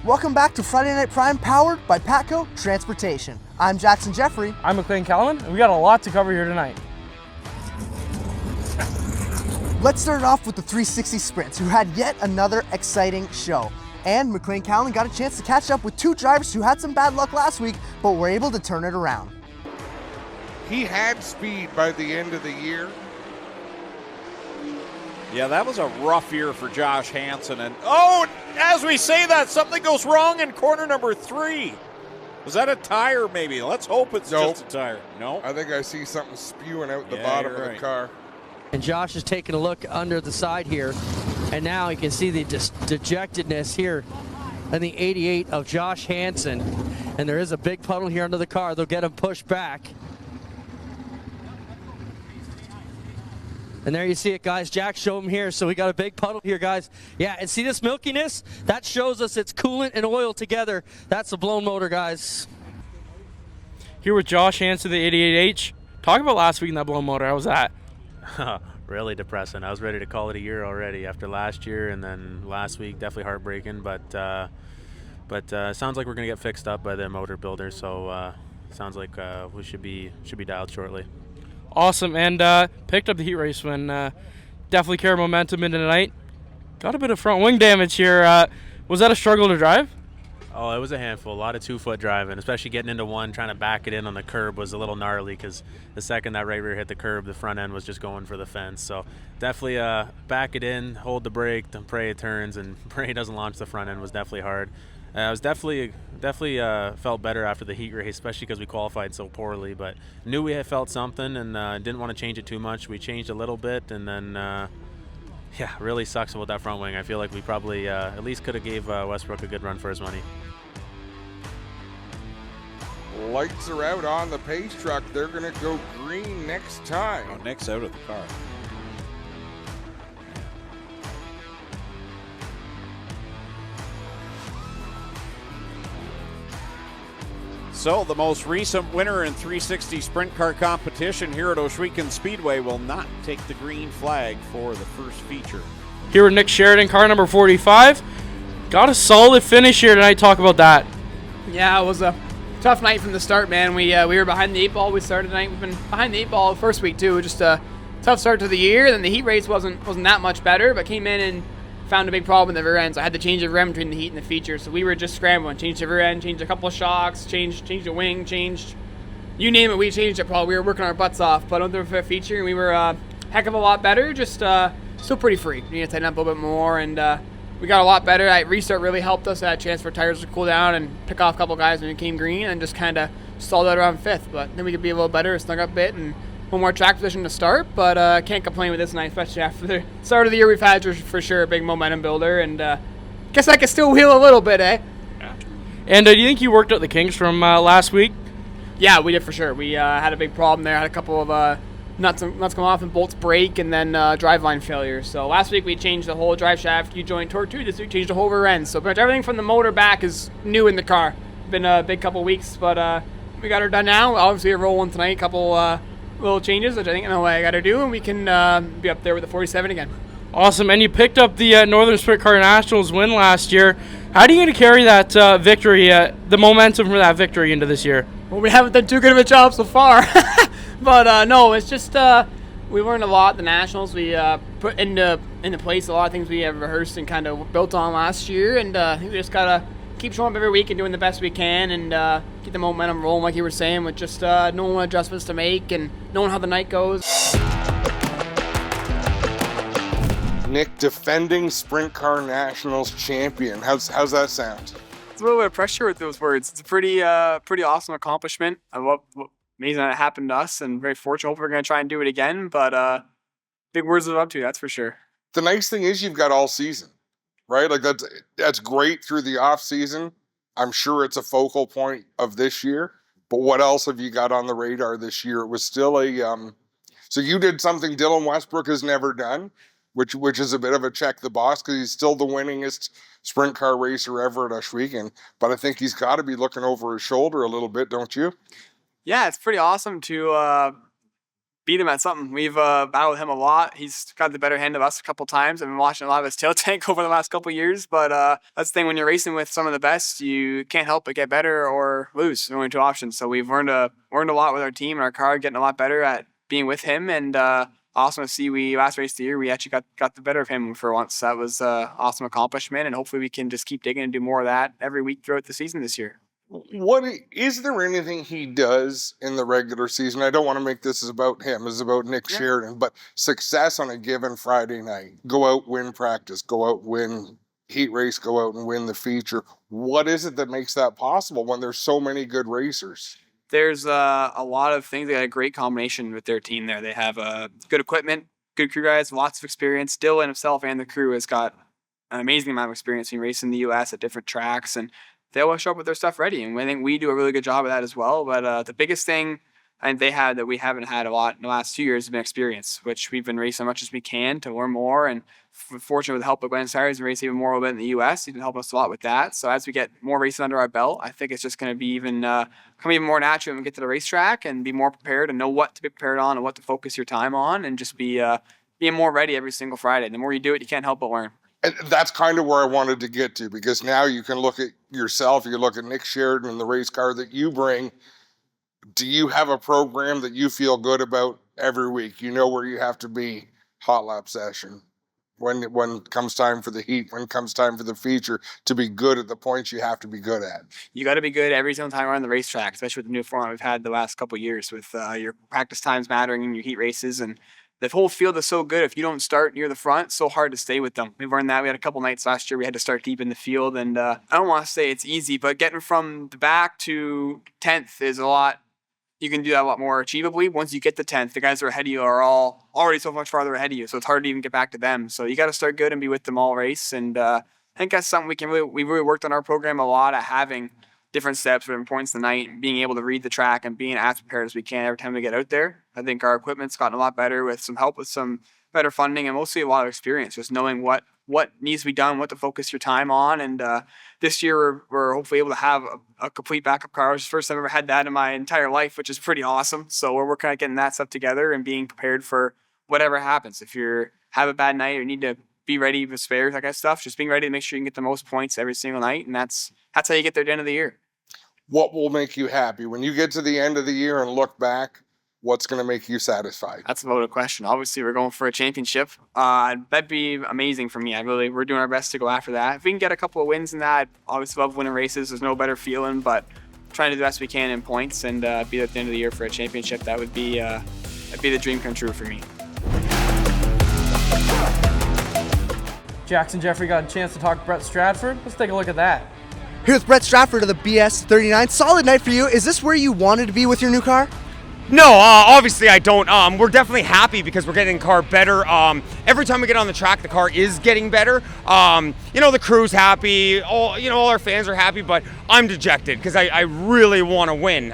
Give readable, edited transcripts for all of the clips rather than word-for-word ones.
Welcome back to Friday Night Prime, powered by Patco Transportation. I'm Jackson Jeffrey. I'm McLean Kellerman, and we got a lot to cover here tonight. Let's start off with the 360 Sprints, who had yet another exciting show. And McLean Callan got a chance to catch up with two drivers who had some bad luck last week, but were able to turn it around. He had speed by the end of the year. Yeah, that was a rough year for Josh Hansen. And as we say that, something goes wrong in corner number 3. Was that a tire maybe? Let's hope it's just a tire. No? I think I see something spewing out the bottom of the car. And Josh is taking a look under the side here. And now you can see the dejectedness here in the 88 of Josh Hansen. And there is a big puddle here under the car. They'll get him pushed back. And there you see it, guys. Jack, show him here. So we got a big puddle here, guys. Yeah, and see this milkiness? That shows us it's coolant and oil together. That's a blown motor, guys. Here with Josh Hansen, the 88H. Talk about last week in that blown motor. How was that? Really depressing. I was ready to call it a year already after last year, and then last week definitely heartbreaking. But sounds like we're gonna get fixed up by the motor builder. So sounds like we should be dialed shortly. Awesome, and picked up the heat race win. Definitely carried momentum into tonight. Got a bit of front wing damage here. Was that a struggle to drive? Oh, it was a handful. A lot of 2-foot driving, especially getting into one, trying to back it in on the curb was a little gnarly because the second that right rear hit the curb, the front end was just going for the fence. So definitely back it in, hold the brake, then pray it turns, and pray it doesn't launch the front end was definitely hard. I was definitely felt better after the heat race, especially because we qualified so poorly. But knew we had felt something and didn't want to change it too much. We changed a little bit, and then really sucks about that front wing. I feel like we probably at least could have gave Westbrook a good run for his money. Lights are out on the pace truck. They're going to go green next time. Oh, Nick's out of the car. So the most recent winner in 360 sprint car competition here at Ohsweken Speedway will not take the green flag for the first feature. Here with Nick Sheridan, car number 45. Got a solid finish here tonight. Talk about that. Yeah, it was a tough night from the start, man. We were behind the 8 ball. We started tonight. We've been behind the 8 ball the first week too. Just a tough start to the year. Then the heat race wasn't that much better, but came in and found a big problem in the rear end. So I had to change the rear end between the heat and the feature. So we were just scrambling. Changed the rear end, changed a couple of shocks, changed the wing, changed you name it. We changed it. Probably we were working our butts off. But under the feature, and we were a heck of a lot better. Just still pretty free. We need to tighten up a little bit more, and we got a lot better. Restart really helped us. I had a chance for tires to cool down and pick off a couple guys when it came green, and just kind of stalled out around 5th. But then we could be a little better, snug up a bit, and one more track position to start. But can't complain with this night, especially after the start of the year. We've had for sure a big momentum builder, and guess I could still wheel a little bit, eh? Yeah. And do you think you worked out the kinks from last week? Yeah, we did for sure. We had a big problem there. Had a couple of nuts come off and bolts break, and then driveline failure. So last week we changed the whole drive shaft, U-joint, torque tube. This week changed the whole rear end. So pretty much everything from the motor back is new in the car. Been a big couple weeks, but we got her done now. Obviously we're rolling tonight. A couple little changes, which I think I know what I got to do, and we can be up there with the 47 again. Awesome, and you picked up the Northern Sprint Car Nationals win last year. How are you going to carry that victory, the momentum from that victory into this year? Well, we haven't done too good of a job so far. But no, it's just we learned a lot at the Nationals. We put into place a lot of things we have rehearsed and kind of built on last year, and I think we just got to keep showing up every week and doing the best we can, and keep the momentum rolling, like you were saying, with just knowing what adjustments to make and knowing how the night goes. Nick, defending Sprint Car Nationals champion. How's that sound? It's a little bit of pressure with those words. It's a pretty awesome accomplishment. I love amazing that it happened to us, and very fortunate. Hope we're going to try and do it again, but big words to live up to, that's for sure. The nice thing is you've got all season, right? Like that's great through the off season. I'm sure it's a focal point of this year, but what else have you got on the radar this year? It was still so you did something Dylan Westbrook has never done, which is a bit of a check the box, because he's still the winningest sprint car racer ever at Ohsweken, but I think he's got to be looking over his shoulder a little bit, don't you? Yeah, it's pretty awesome to beat him at something. We've battled him a lot. He's got the better hand of us a couple times. I've been watching a lot of his tail tank over the last couple years, but that's the thing, when you're racing with some of the best, you can't help but get better or lose. There are only two options. So we've learned a lot with our team and our car, getting a lot better at being with him. And awesome to see last race of the year, we actually got the better of him for once. That was an awesome accomplishment, and hopefully we can just keep digging and do more of that every week throughout the season this year. What is there anything he does in the regular season? I don't want to make this about him, it's about Nick Sheridan, but success on a given Friday night. Go out, win practice, go out, win heat race, go out and win the feature. What is it that makes that possible when there's so many good racers? There's a lot of things. They got a great combination with their team there. They have good equipment, good crew guys, lots of experience. Dylan himself and the crew has got an amazing amount of experience in racing the U.S. at different tracks, and they always show up with their stuff ready, and I think we do a really good job of that as well. But the biggest thing I think they have that we haven't had a lot in the last 2 years has been experience, which we've been racing as much as we can to learn more. And fortunate with the help of Glenn Sires and race even more a bit in the U.S. He can help us a lot with that. So as we get more racing under our belt, I think it's just going to be even more natural when we get to the racetrack and be more prepared and know what to be prepared on and what to focus your time on, and just be being more ready every single Friday. The more you do it, you can't help but learn. And that's kind of where I wanted to get to, because now you can look at yourself, you look at Nick Sheridan and the race car that you bring. Do you have a program that you feel good about every week? You know where you have to be hot lap session, when it comes time for the heat, when it comes time for the feature, to be good at the points you have to be good at. You got to be good every single time we're on the racetrack, especially with the new format we've had the last couple of years with your practice times mattering in your heat races. And the whole field is so good. If you don't start near the front, it's so hard to stay with them. We've learned that. We had a couple nights last year we had to start deep in the field, and I don't want to say it's easy, but getting from the back to 10th is a lot. You can do that a lot more achievably. Once you get to 10th, the guys that are ahead of you are all already so much farther ahead of you, so it's hard to even get back to them. So you got to start good and be with them all race, and I think that's something we really worked on our program a lot, at having different steps, different points of the night, being able to read the track and being as prepared as we can every time we get out there. I think our equipment's gotten a lot better with some help, with some better funding, and mostly a lot of experience, just knowing what needs to be done, what to focus your time on. And this year we're hopefully able to have a complete backup car. It's the first time I've ever had that in my entire life, which is pretty awesome. So we're working on getting that stuff together and being prepared for whatever happens. If you have a bad night or need to be ready with spares, that kind of stuff, just being ready to make sure you can get the most points every single night. And that's how you get there at the end of the year. What will make you happy when you get to the end of the year and look back? What's going to make you satisfied? That's a loaded question. Obviously, we're going for a championship. That'd be amazing for me. We're doing our best to go after that. If we can get a couple of wins in that, I'd obviously love winning races. There's no better feeling, but trying to do the best we can in points and be at the end of the year for a championship, that'd be the dream come true for me. Jackson Jeffrey got a chance to talk to Brett Stratford. Let's take a look at that. Here with Brett Stratford of the BS39. Solid night for you. Is this where you wanted to be with your new car? No, obviously I don't. We're definitely happy because we're getting the car better. Every time we get on the track, the car is getting better. The crew's happy, all our fans are happy, but I'm dejected because I really want to win.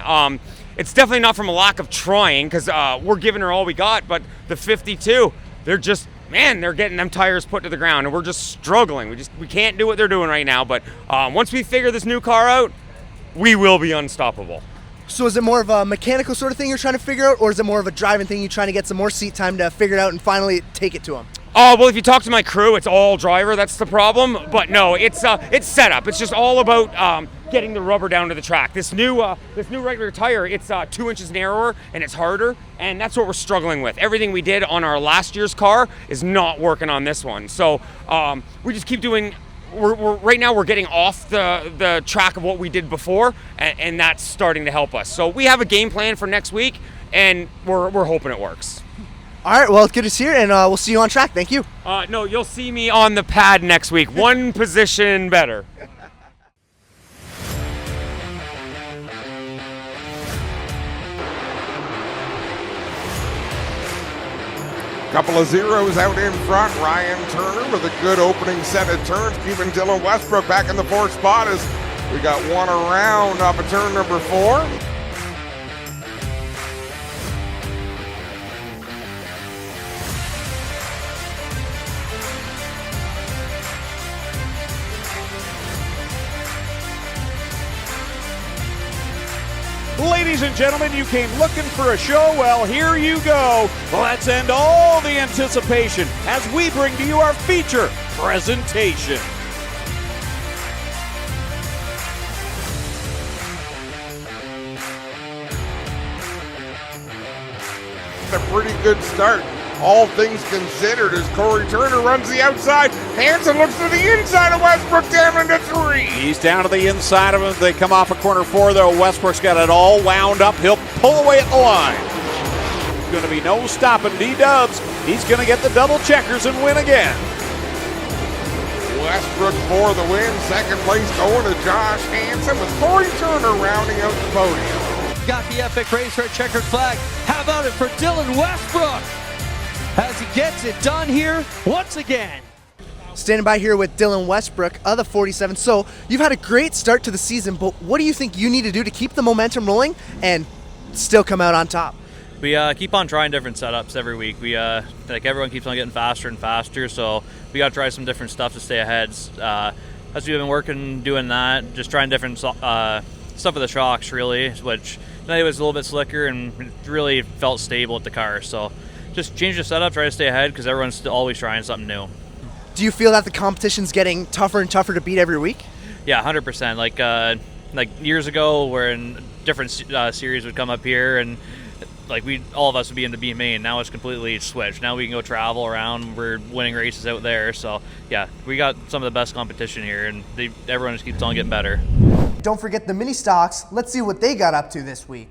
It's definitely not from a lack of trying, because we're giving her all we got, but the 52, they're getting them tires put to the ground, and we're just struggling. We can't do what they're doing right now, but once we figure this new car out, we will be unstoppable. So is it more of a mechanical sort of thing you're trying to figure out, or is it more of a driving thing you're trying to get some more seat time to figure it out and finally take it to them? Well, if you talk to my crew, it's all driver. That's the problem. But no, it's setup. It's just all about getting the rubber down to the track. This new regular tire, it's 2 inches narrower and it's harder, and that's what we're struggling with. Everything we did on our last year's car is not working on this one. So we just keep doing. Right now we're getting off the track of what we did before, and that's starting to help us. So we have a game plan for next week, and we're hoping it works. All right, well, it's good to see you, and we'll see you on track. Thank you. No, you'll see me on the pad next week. One position better. Couple of zeros out in front. Ryan Turner with a good opening set of turns, keeping Dylan Westbrook back in the fourth spot as we got one around off of turn number 4. Ladies Ladies and gentlemen, you came looking for a show. Well, here you go. Let's end all the anticipation as we bring to you our feature presentation. A pretty good start, all things considered, as Corey Turner runs the outside. Hansen looks to the inside of Westbrook, down into 3. He's down to the inside of him. They come off a corner 4, though. Westbrook's got it all wound up. He'll pull away at the line. There's going to be no stopping D-Dubs. He's going to get the double checkers and win again. Westbrook for the win. Second place going to Josh Hansen, with Corey Turner rounding out the podium. Got the epic race red checkered flag. How about it for Dylan Westbrook as he gets it done here once again. Standing by here with Dylan Westbrook of the 47. So you've had a great start to the season, but what do you think you need to do to keep the momentum rolling and still come out on top? We keep on trying different setups every week. We like everyone keeps on getting faster and faster, so we got to try some different stuff to stay ahead. As we've been working, doing that, just trying different stuff with the shocks, really, which tonight was a little bit slicker and it really felt stable with the car. So just change the setup, try to stay ahead because everyone's always trying something new. Do you feel that the competition's getting tougher and tougher to beat every week? Yeah, 100%. Like years ago, when different series would come up here and like all of us would be into B main. Now it's completely switched. Now we can go travel around. We're winning races out there. So yeah, we got some of the best competition here, and everyone just keeps on getting better. Don't forget the mini stocks. Let's see what they got up to this week.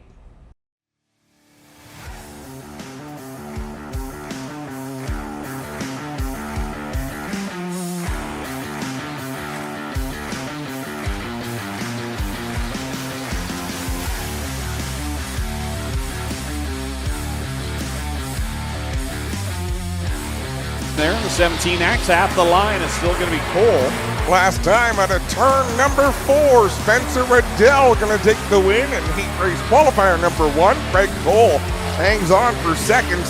There in the 17X, half the line is still going to be Cole. Last time at a turn number 4, Spencer Riddell going to take the win, and heat race qualifier number 1, Craig Cole, hangs on for second.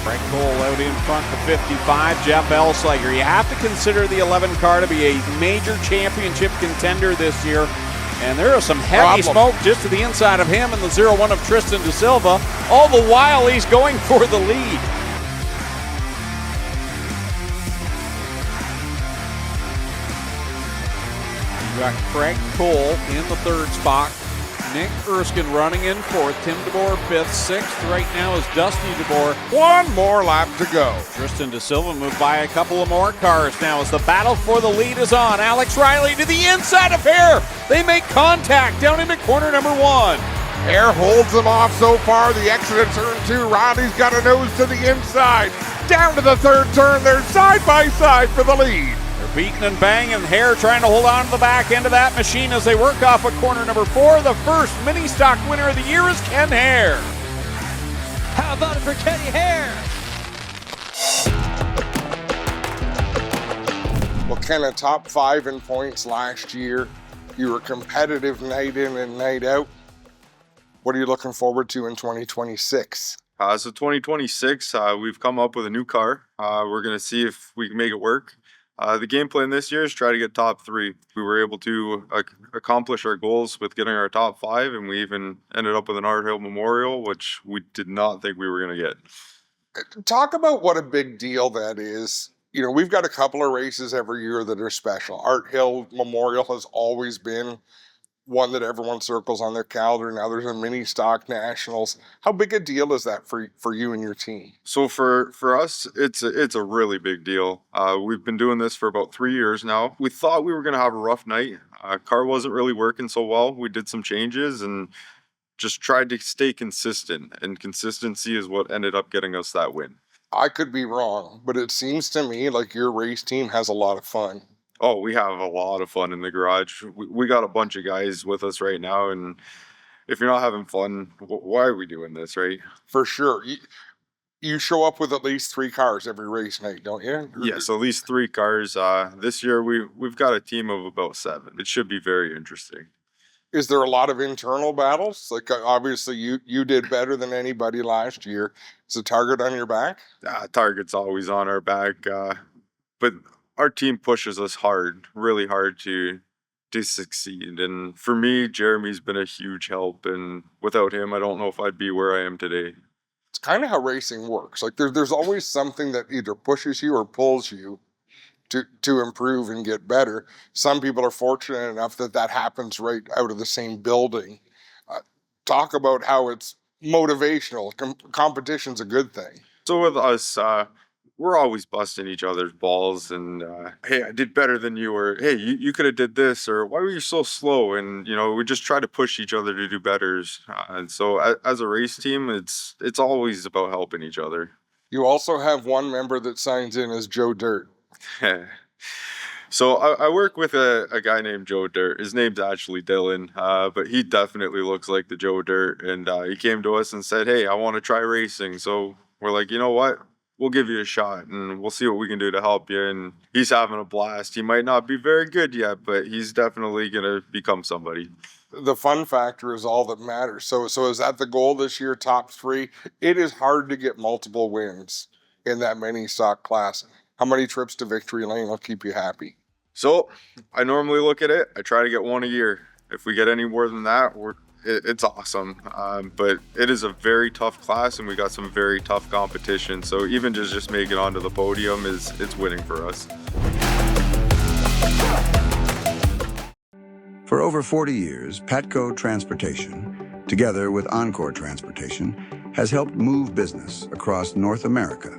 Craig Cole out in front, the 55, Jeff Elslager. You have to consider the 11 car to be a major championship contender this year. And there is some heavy smoke just to the inside of him and the 0-1 of Tristan De Silva. All the while he's going for the lead. You got Craig Cole in the 3rd spot. Nick Erskine running in 4th. Tim DeBoer 5th. 6th right now is Dusty DeBoer. 1 more lap to go. Tristan De Silva moved by a couple of more cars now as the battle for the lead is on. Alex Riley to the inside of Hare. They make contact down into corner number 1. Hare holds them off so far. The exit of turn 2. Riley's got a nose to the inside. Down to the 3rd turn. They're side by side for the lead. They're beating and banging. Hare trying to hold on to the back end of that machine as they work off of corner number 4. The first mini stock winner of the year is Ken Hare. How about it for Kenny Hare? Well, Ken, a top 5 in points last year. You were competitive night in and night out. What are you looking forward to in 2026? So 2026, we've come up with a new car. We're going to see if we can make it work. The game plan this year is try to get top 3. We were able to accomplish our goals with getting our top 5, and we even ended up with an Art Hill Memorial, which we did not think we were going to get. Talk about what a big deal that is. You know, we've got a couple of races every year that are special. Art Hill Memorial has always been one that everyone circles on their calendar. Now there's a mini stock nationals. How big a deal is that for you and your team? So for us, it's a really big deal. We've been doing this for about 3 years now. We thought we were going to have a rough night. Car wasn't really working so well. We did some changes and just tried to stay consistent. And consistency is what ended up getting us that win. I could be wrong, but it seems to me like your race team has a lot of fun. Oh, we have a lot of fun in the garage. We got a bunch of guys with us right now, and if you're not having fun, why are we doing this, right? For sure. You show up with at least 3 cars every race night, don't you? Yes, at least 3 cars. This year we've got a team of about 7. It should be very interesting. Is there a lot of internal battles? Like obviously you did better than anybody last year. Is a target on your back? Target's always on our back, but our team pushes us hard, really hard to to succeed. And for me, Jeremy's been a huge help. And without him, I don't know if I'd be where I am today. It's kind of how racing works. Like there's always something that either pushes you or pulls you to improve and get better. Some people are fortunate enough that happens right out of the same building. Talk about how it's motivational. Competition's a good thing. So with us, we're always busting each other's balls and, hey, I did better than you, or hey, you could have did this, or why were you so slow? And, we just try to push each other to do better. And so as a race team, it's always about helping each other. You also have one member that signs in as Joe Dirt. So I work with a guy named Joe Dirt. His name's actually Dylan, but he definitely looks like the Joe Dirt. And he came to us and said, hey, I want to try racing. So we're like, you know what? We'll give you a shot and we'll see what we can do to help you. And he's having a blast. He might not be very good yet, but he's definitely going to become somebody. The fun factor is all that matters. So is that the goal this year, top 3? It is hard to get multiple wins in that mini stock class. How many trips to victory lane will keep you happy? So I normally look at it. I try to get 1 a year. If we get any more than that, it's awesome. But it is a very tough class, and we got some very tough competition. So even just making it onto the podium it's winning for us. For over 40 years, Patco Transportation, together with Encore Transportation, has helped move business across North America.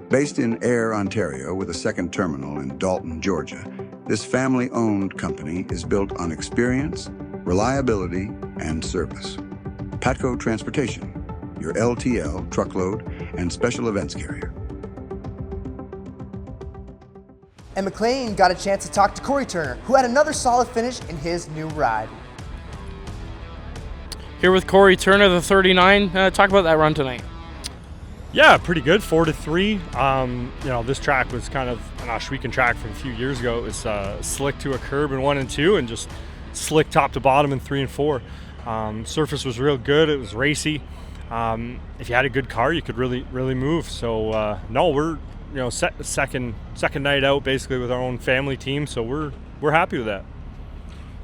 Based in Ayr, Ontario, with a second terminal in Dalton, Georgia, this family-owned company is built on experience, reliability, and service. Patco Transportation, your LTL, truckload, and special events carrier. And McLean got a chance to talk to Corey Turner, who had another solid finish in his new ride. Here with Corey Turner, the 39. Talk about that run tonight. Yeah, pretty good, 4-3. This track was kind of an Ohsweken track from a few years ago. It was slick to a curb in 1 and 2 and just slick top to bottom in 3 and 4. Surface was real good. It was racy. If you had a good car, you could really move. So no, we're second night out basically with our own family team. So we're happy with that.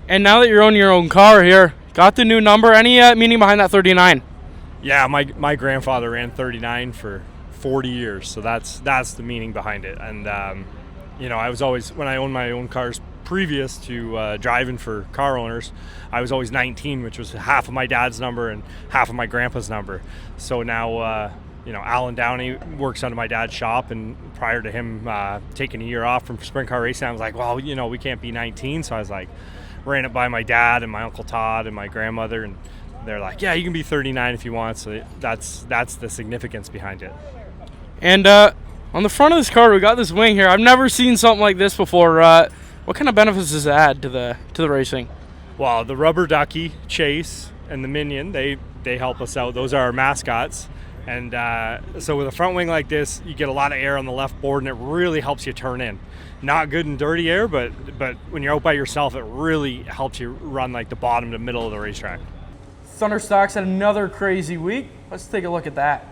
And now that you're on your own car here, got the new number. Any meaning behind that 39? Yeah, my grandfather ran 39 for 40 years, so that's the meaning behind it. And I was always, when I owned my own cars previous to driving for car owners, I was always 19, which was half of my dad's number and half of my grandpa's number. So now Alan Downey works out of my dad's shop, and prior to him taking a year off from sprint car racing, I was like, well, we can't be 19. So I was like, ran it by my dad and my Uncle Todd and my grandmother, and they're like, yeah, you can be 39 if you want. So that's the significance behind it. And on the front of this car, we got this wing here. I've never seen something like this before. What kind of benefits does it add to the racing? Well, the rubber ducky, Chase, and the Minion, they help us out. Those are our mascots. And so with a front wing like this, you get a lot of air on the left board, and it really helps you turn in. Not good in dirty air, but when you're out by yourself, it really helps you run like the bottom to middle of the racetrack. Thunderstock's had another crazy week. Let's take a look at that.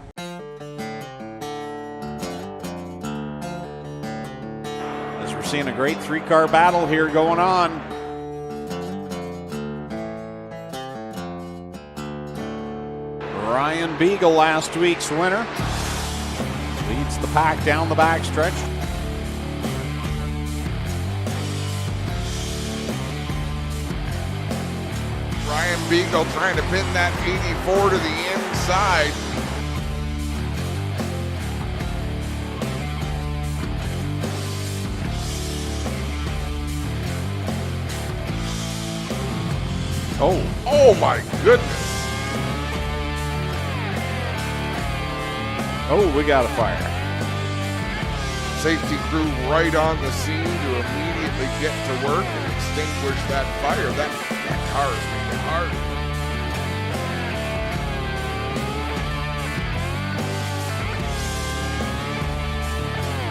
As we're seeing a great 3-car battle here going on. Ryan Beagle, last week's winner, leads the pack down the backstretch. Ryan Beagle trying to pin that 84 to the inside. Oh my goodness. Oh, we got a fire. Safety crew right on the scene to immediately get to work and extinguish that fire. That car is making hard.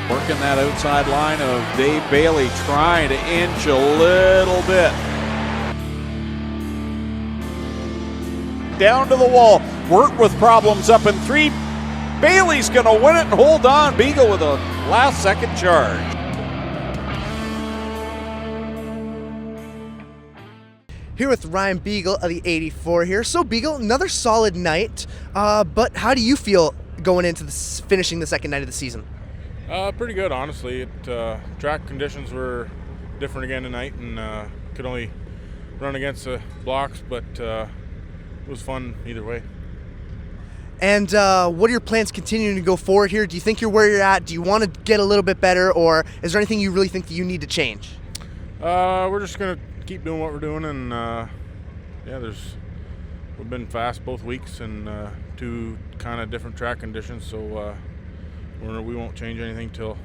Working that outside line of Dave Bailey, trying to inch a little bit. Down to the wall. Wirt with problems up in 3. Bailey's going to win it and hold on. Beagle with a last-second charge. Here with Ryan Beagle of the 84 here. So Beagle, another solid night, but how do you feel going into finishing the second night of the season? Pretty good, honestly. Track conditions were different again tonight, and could only run against the blocks, but it was fun either way. And what are your plans continuing to go forward here? Do you think you're where you're at? Do you want to get a little bit better, or is there anything you really think that you need to change? We're just gonna keep doing what we're doing, and we've been fast both weeks and two kind of different track conditions, so we won't change anything till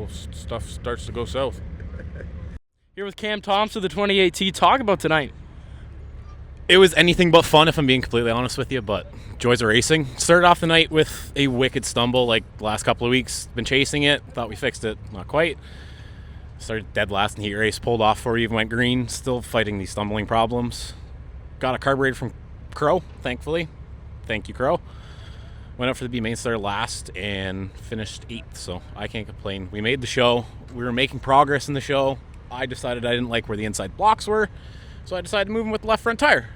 stuff starts to go south. Here with Cam Thompson of the 28T. Talk about tonight. It was anything but fun, if I'm being completely honest with you, but joys of racing. Started off the night with a wicked stumble like the last couple of weeks. Been chasing it, thought we fixed it, not quite. Started dead last in the heat race, pulled off before we even went green, still fighting these stumbling problems. Got a carburetor from Crow, thankfully. Thank you, Crow. Went up for the B main star last and finished 8th, so I can't complain. We made the show. We were making progress in the show. I decided I didn't like where the inside blocks were, so I decided to move them with the left front tire.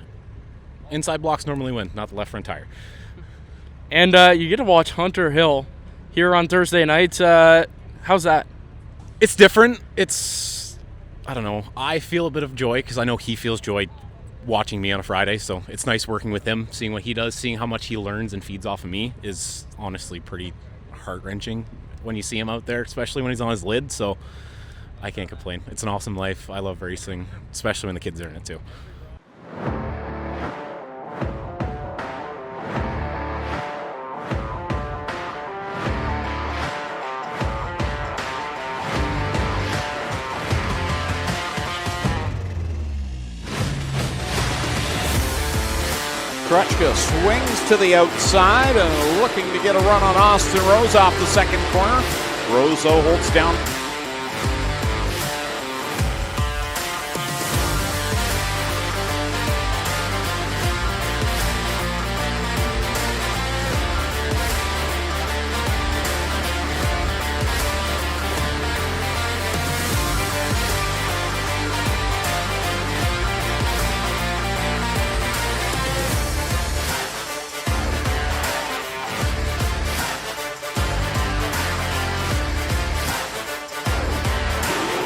Inside blocks normally win, not the left front tire. And you get to watch Hunter Hill here on Thursday night. How's that? It's different. I don't know. I feel a bit of joy because I know he feels joy watching me on a Friday, so it's nice working with him, seeing what he does, seeing how much he learns and feeds off of me is honestly pretty heart-wrenching when you see him out there, especially when he's on his lid, so I can't complain. It's an awesome life. I love racing, especially when the kids are in it too. Krutchka swings to the outside and looking to get a run on Austin Rose off the second corner. Rose, though, holds down.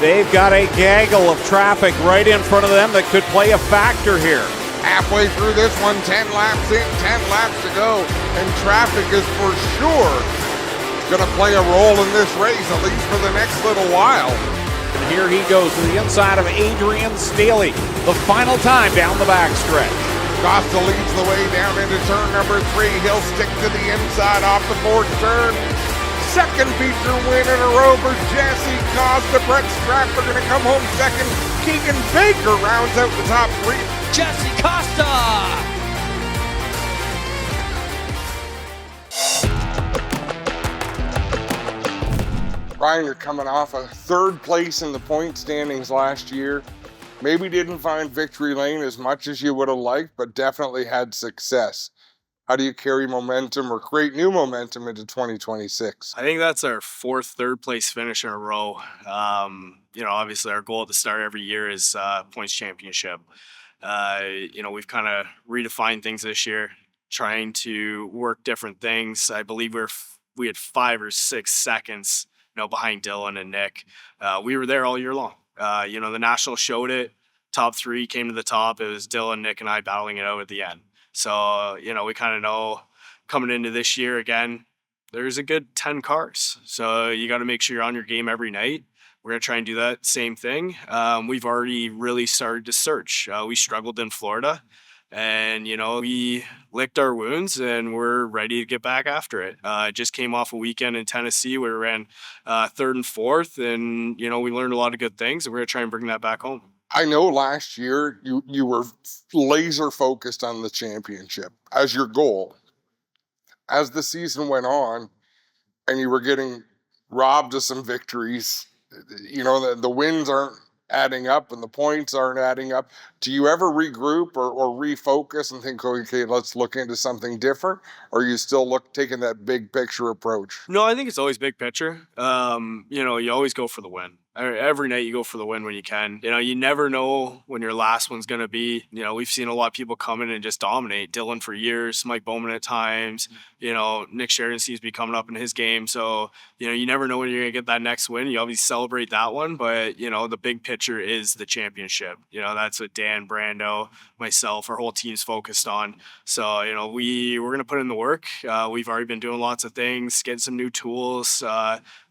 They've got a gaggle of traffic right in front of them that could play a factor here. Halfway through this one, 10 laps in, 10 laps to go, and traffic is for sure going to play a role in this race, at least for the next little while. And here he goes to the inside of Adrian Staley, the final time down the backstretch. Costa leads the way down into turn number 3. He'll stick to the inside off the fourth turn. Second feature win in a row for Jesse Costa. Brett Stratford going to come home second. Keegan Baker rounds out the top 3. Jesse Costa! Ryan, you're coming off a 3rd place in the point standings last year. Maybe didn't find victory lane as much as you would have liked, but definitely had success. How do you carry momentum or create new momentum into 2026? I think that's our 4th third place finish in a row. Obviously our goal at the start every year is points championship. We've kind of redefined things this year, trying to work different things. I believe we had 5 or 6 seconds, behind Dylan and Nick. We were there all year long. The National showed it. Top 3 came to the top. It was Dylan, Nick, and I battling it out at the end. So, we kind of know coming into this year again, there's a good 10 cars. So you got to make sure you're on your game every night. We're going to try and do that same thing. We've already really started to search. We struggled in Florida and, we licked our wounds and we're ready to get back after it. Just came off a weekend in Tennessee where we ran 3rd and 4th and, we learned a lot of good things and we're going to try and bring that back home. I know last year you were laser focused on the championship as your goal. As the season went on and you were getting robbed of some victories, the wins aren't adding up and the points aren't adding up. Do you ever regroup or refocus and think, okay, let's look into something different? Or are you still taking that big picture approach? No, I think it's always big picture. You always go for the win. Every night you go for the win when you can. You know, you never know when your last one's going to be. You know, we've seen a lot of people come in and just dominate. Dylan for years, Mike Bowman at times. You know, Nick Sheridan seems to be coming up in his game. So, you know, you never know when you're going to get that next win. You obviously celebrate that one, but, you know, the big picture is the championship. You know, that's what Dan, Brando, myself, our whole team's focused on. So, you know, we're going to put in the work. We've already been doing lots of things, getting some new tools,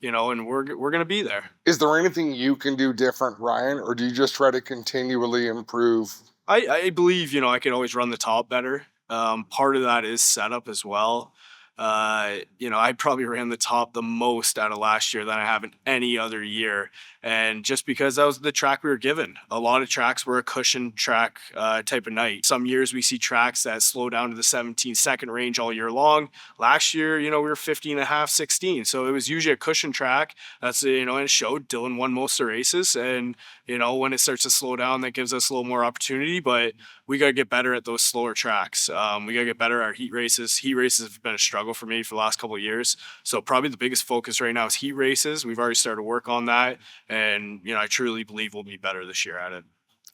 you know, and we're going to be there. Is there anything you can do different, Ryan, or do you just try to continually improve? I believe, you know, I can always run the top better. Part of that is setup as well. You know, I probably ran the top the most out of last year than I have in any other year. And just because that was the track we were given. A lot of tracks were a cushion track type of night. Some years we see tracks that slow down to the 17-second range all year long. Last year, you know, we were 15.5, 16. So it was usually a cushion track. That's, you know, and it showed Dylan won most of the races. And, you know, when it starts to slow down, that gives us a little more opportunity. But we got to get better at those slower tracks. We got to get better at our heat races. Heat races have been a struggle for me for the last couple of years. So probably the biggest focus right now is heat races. We've already started to work on that. And, you know, I truly believe we'll be better this year at it.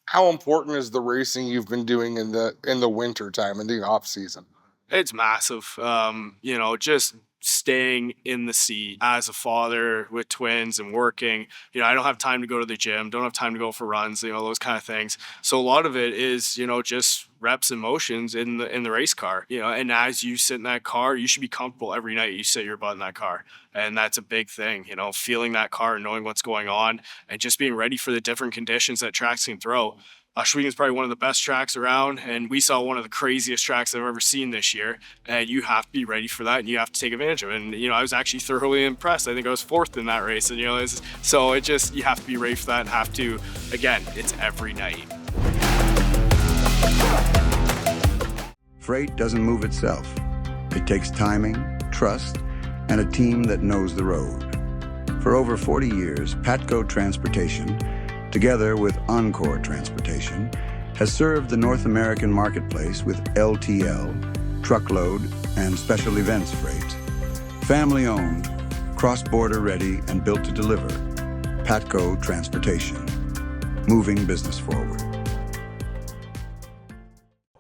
How important is the racing you've been doing in the winter time, in the off season? It's massive. You know, just staying in the seat as a father with twins and working. You know, I don't have time to go to the gym, don't have time to go for runs, you know, those kind of things. So a lot of it is, you know, just reps and motions in the race car, you know, and as you sit in that car, you should be comfortable every night you sit your butt in that car. And that's a big thing, you know, feeling that car and knowing what's going on and just being ready for the different conditions that tracks can throw. Ohsweken is probably one of the best tracks around, and we saw one of the craziest tracks I've ever seen this year. And you have to be ready for that, and you have to take advantage of it. And you know, I was actually thoroughly impressed. I think I was 4th in that race, and you know, so it just you have to be ready for that. And have to, again, it's every night. Freight doesn't move itself. It takes timing, trust, and a team that knows the road. For over 40 years, Patco Transportation, together with Encore Transportation, has served the North American marketplace with LTL, truckload, and special events freight. Family-owned, cross-border ready, and built to deliver. Patco Transportation, moving business forward.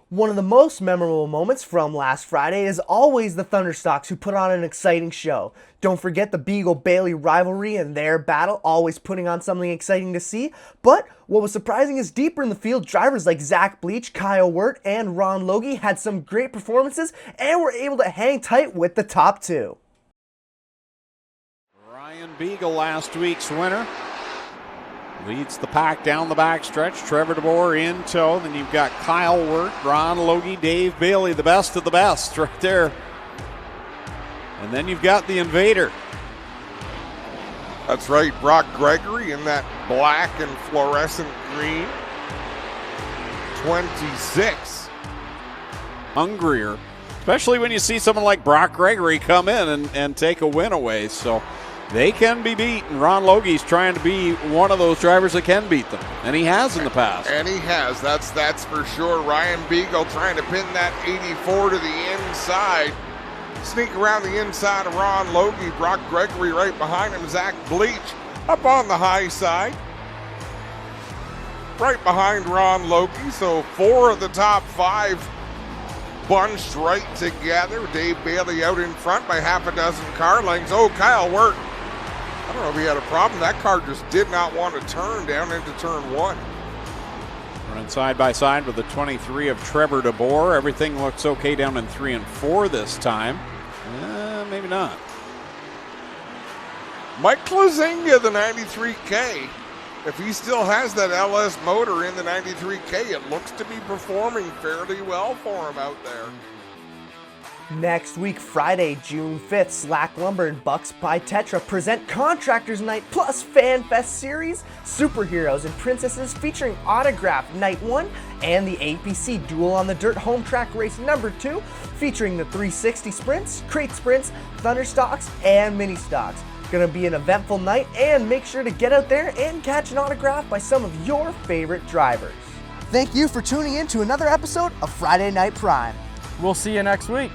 One of the most memorable moments from last Friday is always the Thunderstocks, who put on an exciting show. Don't forget the Beagle-Bailey rivalry and their battle, always putting on something exciting to see. But what was surprising is deeper in the field, drivers like Zach Bleach, Kyle Wirt, and Ron Logie had some great performances and were able to hang tight with the top two. Ryan Beagle, last week's winner, leads the pack down the backstretch. Trevor DeBoer in tow. Then you've got Kyle Wirt, Ron Logie, Dave Bailey, the best of the best right there. And then you've got the Invader. That's right, Brock Gregory in that black and fluorescent green. 26. Hungrier, especially when you see someone like Brock Gregory come in and take a win away. So they can be beat, and Ron Logie's trying to be one of those drivers that can beat them, and he has in the past. And he has, that's for sure. Ryan Beagle trying to pin that 84 to the inside. Sneak around the inside of Ron Logie. Brock Gregory right behind him. Zach Bleach up on the high side. Right behind Ron Logie. So 4 of the top 5 bunched right together. Dave Bailey out in front by half a dozen car lengths. Oh, Kyle Wirt. I don't know if he had a problem. That car just did not want to turn down into turn 1. Running side by side with the 23 of Trevor DeBoer. Everything looks okay down in 3 and 4 this time. Maybe not. Mike Klazinga, the 93K. If he still has that LS motor in the 93K, it looks to be performing fairly well for him out there. Next week, Friday, June 5th, Slack Lumber and Bucks by Tetra present Contractors Night plus Fan Fest Series, Superheroes and Princesses featuring Autograph Night 1, and the APC Duel on the Dirt Home Track Race number 2, featuring the 360 Sprints, Crate Sprints, Thunderstocks, and Mini Stocks. Gonna be an eventful night, and make sure to get out there and catch an autograph by some of your favorite drivers. Thank you for tuning in to another episode of Friday Night Prime. We'll see you next week.